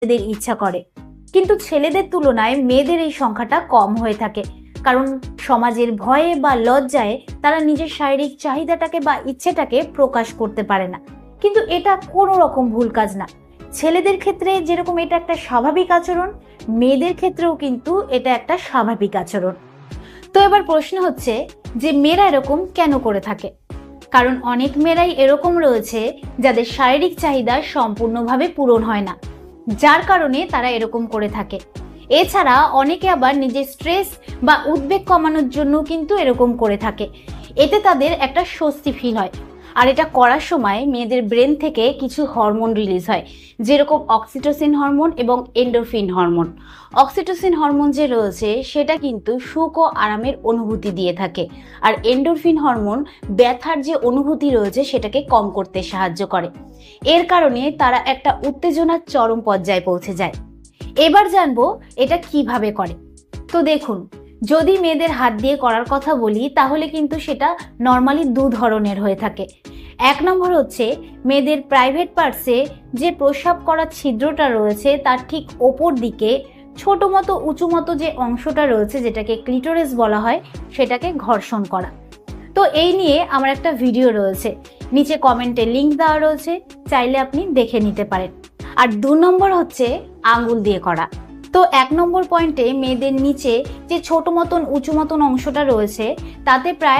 মেয়েদের ইচ্ছা করে, কিন্তু ছেলেদের তুলনায় মেয়েদের এই সংখ্যাটা কম হয়ে থাকে, কারণ সমাজের ভয়ে বা লজ্জায় তারা নিজের শারীরিক চাহিদাটাকে বা ইচ্ছেটাকে প্রকাশ করতে পারে না। কিন্তু এটা কোনো রকম ভুল কাজ না। ছেলেদের ক্ষেত্রে যেরকম এটা একটা স্বাভাবিক আচরণ, মেয়েদের ক্ষেত্রেও কিন্তু এটা একটা স্বাভাবিক আচরণ। তো এবার প্রশ্ন হচ্ছে যে মেয়েরা এরকম কেন করে থাকে? কারণ অনেক মেয়েরাই এরকম রয়েছে যাদের শারীরিক চাহিদা সম্পূর্ণভাবে পূরণ হয় না, যার কারণে তারা এরকম করে থাকে। এছাড়া অনেকে আবার নিজের স্ট্রেস বা উদ্বেগ কমানোর জন্য কিন্তু এরকম করে থাকে। এতে তাদের একটা স্বস্তি ফিল হয়। আর এটা করার সময় মেয়েদের ব্রেন থেকে কিছু হরমোন রিলিজ হয়, যেরকম অক্সিটোসিন হরমোন এবং এন্ডোরফিন হরমোন। অক্সিটোসিন হরমোন যে রয়েছে সেটা কিন্তু সুখ ও আরামের অনুভূতি দিয়ে থাকে, আর এন্ডোরফিন হরমোন ব্যথার যে অনুভূতি রয়েছে সেটাকে কম করতে সাহায্য করে। এর কারণে তারা একটা উত্তেজনার চরম পর্যায়ে পৌঁছে যায়। এবার জানবো এটা কিভাবে করে। তো দেখুন, যদি মেয়েদের হাত দিয়ে করার কথা বলি তাহলে কিন্তু সেটা নর্মালি দু ধরনের হয়ে থাকে। এক নম্বর হচ্ছে মেয়েদের প্রাইভেট পার্টসে যে প্রস্রাব করার ছিদ্রটা রয়েছে তার ঠিক ওপর দিকে ছোট মতো উঁচু মতো যে অংশটা রয়েছে, যেটাকে ক্লিটোরিস বলা হয়, সেটাকে ঘর্ষণ করা। তো এই নিয়ে আমার একটা ভিডিও রয়েছে, নিচে কমেন্টে লিংক দেওয়া রয়েছে, চাইলে আপনি দেখে নিতে পারেন। আর 2 নম্বর হচ্ছে আঙ্গুল দিয়ে করা। তো 1 নম্বর পয়েন্টে মেয়েদের নিচে যে ছোট মতন উঁচু মতন অংশটা রয়েছে তাতে প্রায়